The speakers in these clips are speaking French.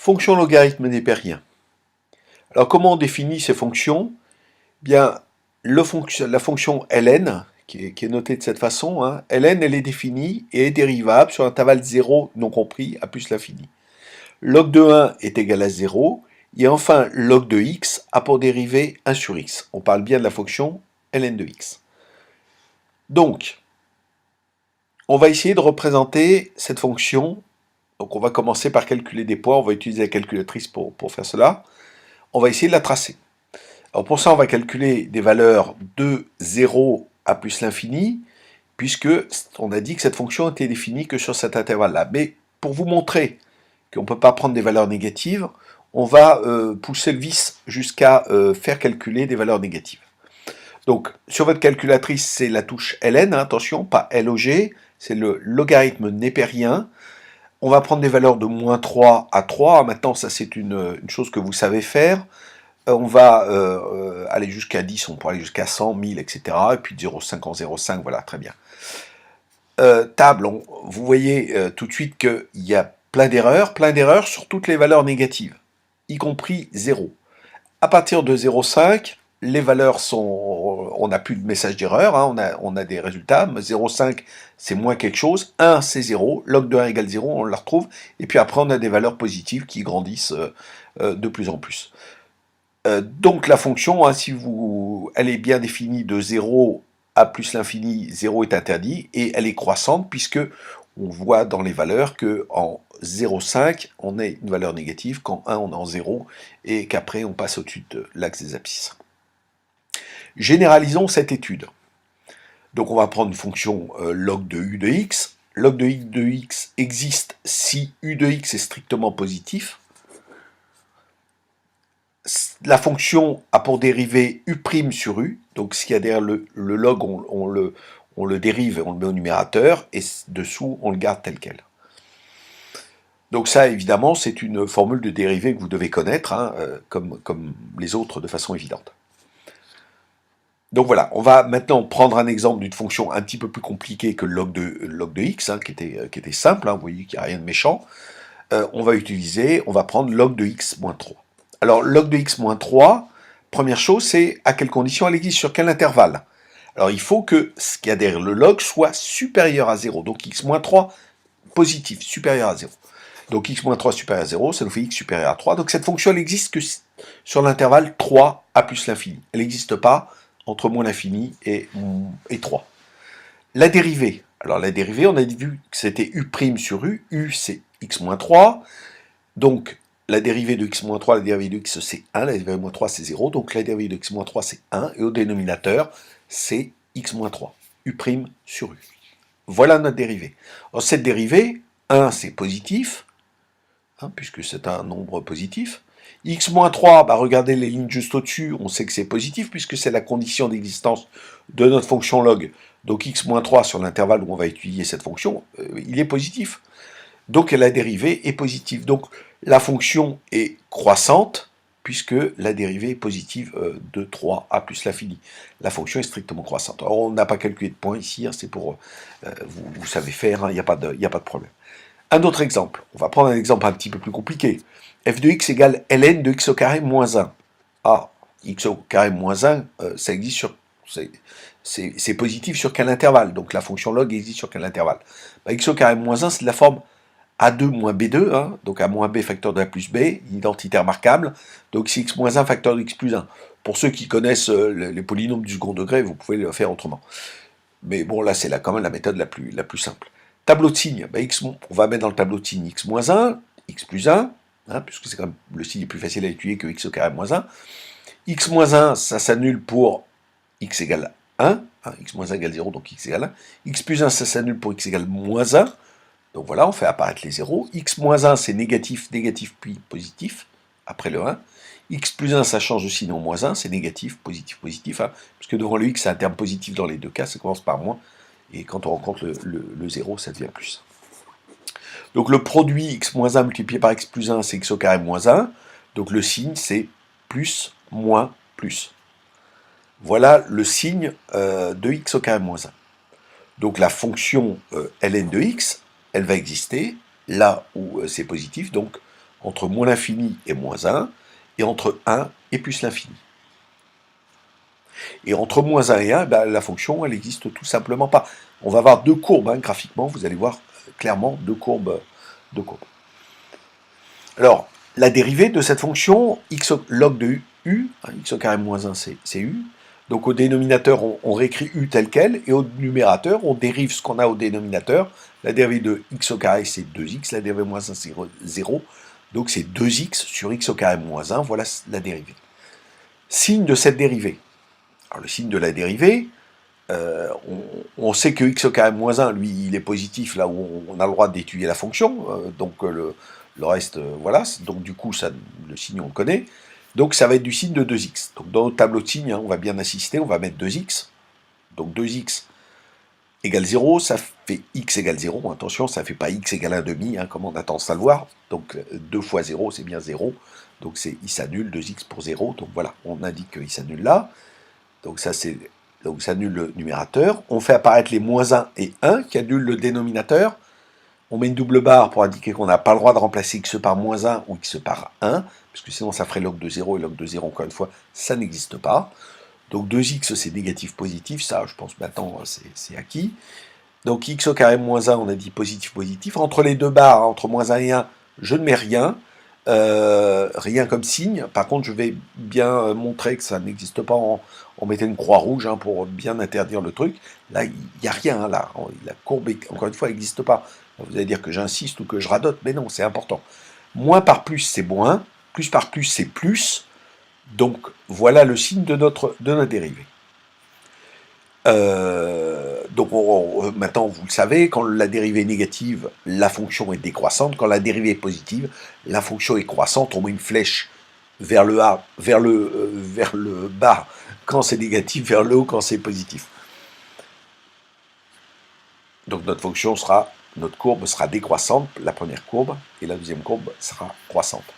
Fonction logarithme népérien. Alors comment on définit ces fonctions? Bien, la fonction ln, qui est notée de cette façon, ln elle est définie et est dérivable sur l'intervalle 0 non compris à plus l'infini. Log de 1 est égal à 0, et enfin log de x a pour dérivée 1 sur x. On parle bien de la fonction ln de x. Donc, on va essayer de représenter cette fonction. Donc on va commencer par calculer des points, on va utiliser la calculatrice pour faire cela. On va essayer de la tracer. Alors pour ça, on va calculer des valeurs de 0 à plus l'infini, puisque on a dit que cette fonction était définie que sur cet intervalle-là. Mais pour vous montrer qu'on ne peut pas prendre des valeurs négatives, on va pousser le vice jusqu'à faire calculer des valeurs négatives. Donc sur votre calculatrice, c'est la touche ln, attention, pas log, c'est le logarithme népérien. On va prendre des valeurs de moins 3 à 3. Maintenant, ça c'est une chose que vous savez faire. On va aller jusqu'à 10, on pourrait aller jusqu'à 100, 1000, etc. Et puis 0,5 en 0,5, voilà, très bien. Table, vous voyez tout de suite qu'il y a plein d'erreurs sur toutes les valeurs négatives, y compris 0. À partir de 0,5, les valeurs sont... On n'a plus de message d'erreur, on a des résultats. 0,5, c'est moins quelque chose. 1, c'est 0. Log de 1 égale 0, on la retrouve. Et puis après, on a des valeurs positives qui grandissent de plus en plus. Donc la fonction, elle est bien définie de 0 à plus l'infini, 0 est interdit, et elle est croissante puisque on voit dans les valeurs que en 0,5, on est une valeur négative, qu'en 1, on est en 0, et qu'après, on passe au-dessus de l'axe des abscisses. Généralisons cette étude. Donc on va prendre une fonction log de u de x. Log de x existe si u de x est strictement positif. La fonction a pour dérivée u' sur u, donc ce qu'il y a derrière le log, on le dérive, on le met au numérateur, et dessous, on le garde tel quel. Donc ça, évidemment, c'est une formule de dérivée que vous devez connaître, comme les autres, de façon évidente. Donc voilà, on va maintenant prendre un exemple d'une fonction un petit peu plus compliquée que le log de x, qui était simple, vous voyez qu'il n'y a rien de méchant. On va prendre log de x moins 3. Alors, log de x moins 3, première chose, c'est à quelle condition elle existe, sur quel intervalle. Alors, il faut que ce qu'il y a derrière le log soit supérieur à 0. Donc, x moins 3, positif, supérieur à 0. Donc, x moins 3 supérieur à 0, ça nous fait x supérieur à 3. Donc, cette fonction, elle existe que sur l'intervalle 3 à plus l'infini. Elle n'existe pas entre moins l'infini et 3. La dérivée. Alors, la dérivée, on a vu que c'était u' sur u. U, c'est x moins 3. Donc, la dérivée de x-3, la dérivée de x, c'est 1, la dérivée de x-3, c'est 0, donc la dérivée de x-3, c'est 1, et au dénominateur, c'est x-3, u' sur u. Voilà notre dérivée. Alors, cette dérivée, 1, c'est positif, puisque c'est un nombre positif. x-3, regardez les lignes juste au-dessus, on sait que c'est positif, puisque c'est la condition d'existence de notre fonction log. Donc, x-3, sur l'intervalle où on va étudier cette fonction, il est positif. Donc la dérivée est positive. Donc la fonction est croissante, puisque la dérivée est positive de 3 à plus l'infini. La fonction est strictement croissante. Alors on n'a pas calculé de point ici, c'est pour... vous savez faire, il n'y a pas de problème. Un autre exemple, on va prendre un exemple un petit peu plus compliqué. f de x égale ln de x au carré moins 1. Ah, x au carré moins 1, ça existe sur... C'est positif sur quel intervalle? Donc la fonction log existe sur quel intervalle? X au carré moins 1, c'est de la forme A2 moins B2, donc A moins B facteur de A plus B, identité remarquable, donc c'est x moins 1 facteur de x plus 1. Pour ceux qui connaissent les polynômes du second degré, vous pouvez le faire autrement. Mais bon, là, c'est quand même la méthode la plus simple. Tableau de signes, on va mettre dans le tableau de signes x moins 1, x plus 1, puisque c'est quand même le signe est plus facile à étudier que x au carré moins 1. X moins 1, ça s'annule pour x égale 1, x moins 1 égale 0, donc x égale 1. X plus 1, ça s'annule pour x égale moins 1. Donc voilà, on fait apparaître les zéros. X moins 1, c'est négatif, négatif, puis positif, après le 1. X plus 1, ça change de signe en moins 1, c'est négatif, positif, positif, puisque devant le x, c'est un terme positif dans les deux cas, ça commence par moins, et quand on rencontre le 0, ça devient plus. Donc le produit x moins 1 multiplié par x plus 1, c'est x au carré moins 1, donc le signe, c'est plus, moins, plus. Voilà le signe de x au carré moins 1. Donc la fonction ln de x, elle va exister là où c'est positif, donc entre moins l'infini et moins 1, et entre 1 et plus l'infini. Et entre moins 1 et 1, ben, la fonction, elle n'existe tout simplement pas. On va avoir deux courbes, hein, graphiquement, vous allez voir clairement deux courbes. Alors, la dérivée de cette fonction, x log de u, x au carré moins 1, c'est u. Donc au dénominateur, on réécrit u tel quel, et au numérateur, on dérive ce qu'on a au dénominateur. La dérivée de x au carré, c'est 2x, la dérivée moins 1, c'est 0. Donc c'est 2x sur x au carré moins 1, voilà la dérivée. Signe de cette dérivée. Alors le signe de la dérivée, on sait que x au carré moins 1, lui, il est positif, là où on a le droit d'étudier la fonction, donc le reste, voilà, donc du coup, ça, le signe, on le connaît, donc ça va être du signe de 2x. Donc dans notre tableau de signes, hein, on va bien insister, on va mettre 2x, donc 2x égale 0, ça fait x égale 0, attention, ça ne fait pas x égale 1,5, hein, comme on a tendance à le voir, donc 2 fois 0, c'est bien 0, donc il s'annule, 2x pour 0, donc voilà, on indique qu'il s'annule là, donc ça c'est... Donc ça annule le numérateur. On fait apparaître les moins 1 et 1 qui annulent le dénominateur. On met une double barre pour indiquer qu'on n'a pas le droit de remplacer x par moins 1 ou x par 1, parce que sinon ça ferait log de 0, et log de 0, encore une fois, ça n'existe pas. Donc 2x c'est négatif positif, ça je pense maintenant c'est acquis. Donc x au carré moins 1, on a dit positif positif. Entre les deux barres, entre moins 1 et 1, je ne mets rien. Rien comme signe. Par contre, je vais bien montrer que ça n'existe pas en mettant une croix rouge, hein, pour bien interdire le truc. Là, il n'y a rien, hein, là. La courbe, encore une fois, n'existe pas. Vous allez dire que j'insiste ou que je radote, mais non, c'est important. Moins par plus, c'est moins. Plus par plus, c'est plus. Donc, voilà le signe de notre dérivée. Donc maintenant, vous le savez, quand la dérivée est négative, la fonction est décroissante. Quand la dérivée est positive, la fonction est croissante. On met une flèche vers le bas quand c'est négatif, vers le haut quand c'est positif. Donc notre courbe sera décroissante, la première courbe, et la deuxième courbe sera croissante.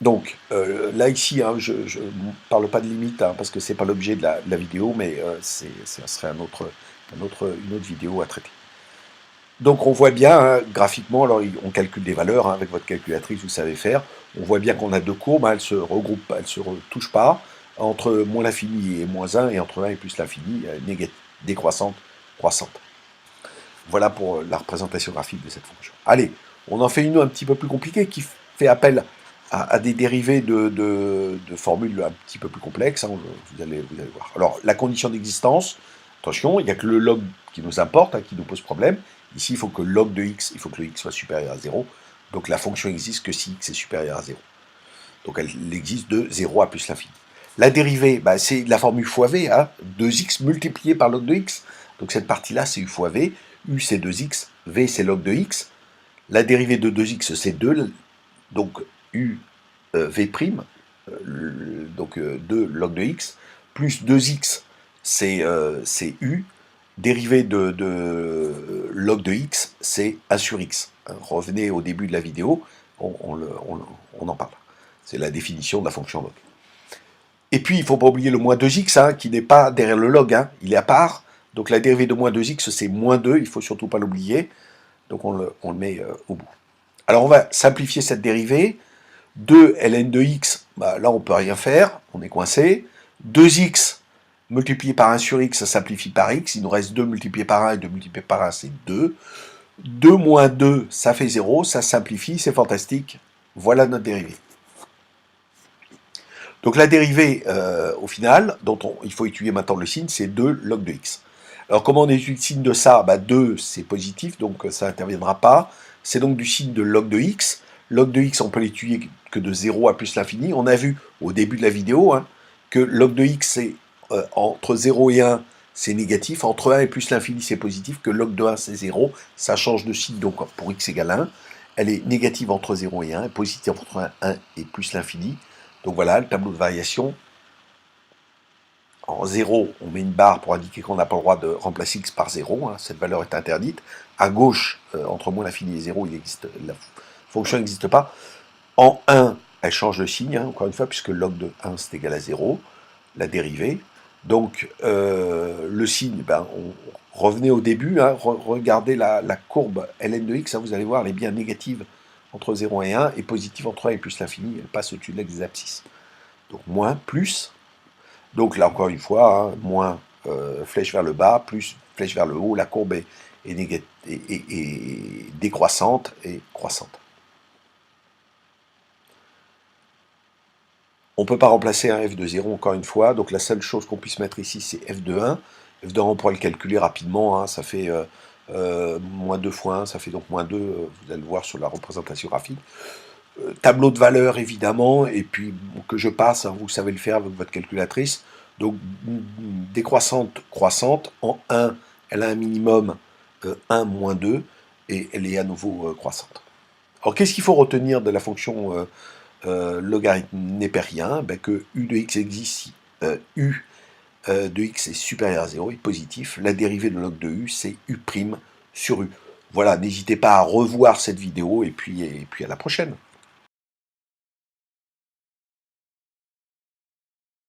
Donc, là, ici, hein, je ne parle pas de limite, hein, parce que ce n'est pas l'objet de la vidéo, mais ça serait une autre vidéo à traiter. Donc, on voit bien, hein, graphiquement, alors on calcule des valeurs, hein, avec votre calculatrice, vous savez faire. On voit bien qu'on a deux courbes, hein, elles se regroupent, elles ne se retouchent pas, entre moins l'infini et moins 1, et entre 1 et plus l'infini, décroissante, croissante. Voilà pour la représentation graphique de cette fonction. Allez, on en fait une un petit peu plus compliquée, qui fait appel à des dérivés de formules un petit peu plus complexes, hein, vous allez voir. Alors, la condition d'existence, attention, il n'y a que le log qui nous importe, hein, qui nous pose problème. Ici, il faut que log de x, il faut que le x soit supérieur à 0. Donc la fonction existe que si x est supérieur à 0. Donc elle existe de 0 à plus l'infini. La dérivée, bah, c'est la formule fois v, hein, 2x multiplié par log de x. Donc cette partie-là, c'est u fois v. U, c'est 2x. V, c'est log de x. La dérivée de 2x, c'est 2. Donc u v', donc 2 log de x, plus 2x, c'est u. Dérivée de log de x, c'est 1 sur x. Revenez au début de la vidéo, on en parle. C'est la définition de la fonction log. Et puis, il ne faut pas oublier le moins 2x, hein, qui n'est pas derrière le log, hein, il est à part. Donc la dérivée de moins 2x, c'est moins 2, il ne faut surtout pas l'oublier. Donc on le met au bout. Alors on va simplifier cette dérivée. 2 ln de x, bah, là on ne peut rien faire, on est coincé. 2x multiplié par 1 sur x, ça simplifie par x. Il nous reste 2 multiplié par 1, et 2 multiplié par 1, c'est 2. 2 moins 2, ça fait 0, ça simplifie, c'est fantastique. Voilà notre dérivée. Donc la dérivée, au final, dont il faut étudier maintenant le signe, c'est 2 log de x. Alors comment on étudie le signe de ça? Bah, 2, c'est positif, donc ça n'interviendra pas. C'est donc du signe de log de x. Log de x, on peut l'étudier que de 0 à plus l'infini. On a vu au début de la vidéo, hein, que log de x, c'est entre 0 et 1, c'est négatif. Entre 1 et plus l'infini, c'est positif. Que log de 1, c'est 0. Ça change de signe, donc pour x égale 1. Elle est négative entre 0 et 1, et positive entre 1 et plus l'infini. Donc voilà, le tableau de variation. En 0, on met une barre pour indiquer qu'on n'a pas le droit de remplacer x par 0. Hein, cette valeur est interdite. À gauche, entre moins l'infini et 0, la fonction n'existe pas. En 1, elle change de signe, hein, encore une fois, puisque log de 1, c'est égal à 0. La dérivée. Donc, le signe, ben, revenez au début, hein, regardez la courbe ln de x, hein, vous allez voir, elle est bien négative entre 0 et 1, et positive entre 1 et plus l'infini, elle passe au-dessus de l'axe des abscisses. Donc, moins, plus, donc là, encore une fois, hein, moins flèche vers le bas, plus flèche vers le haut, la courbe est décroissante et croissante. On ne peut pas remplacer un f de 0 encore une fois, donc la seule chose qu'on puisse mettre ici, c'est f de 1. F de 1, on pourra le calculer rapidement, hein, ça fait moins 2 fois 1, ça fait donc moins 2, vous allez le voir sur la représentation graphique. Tableau de valeur évidemment, et puis que je passe, hein, vous savez le faire avec votre calculatrice. Donc décroissante, croissante, en 1, elle a un minimum 1 moins 2, et elle est à nouveau croissante. Alors qu'est-ce qu'il faut retenir de la fonction logarithme népérien? Ben, que u de x existe si u de x est supérieur à 0, est positif. La dérivée de log de u, c'est u' sur u. Voilà, n'hésitez pas à revoir cette vidéo, et puis à la prochaine.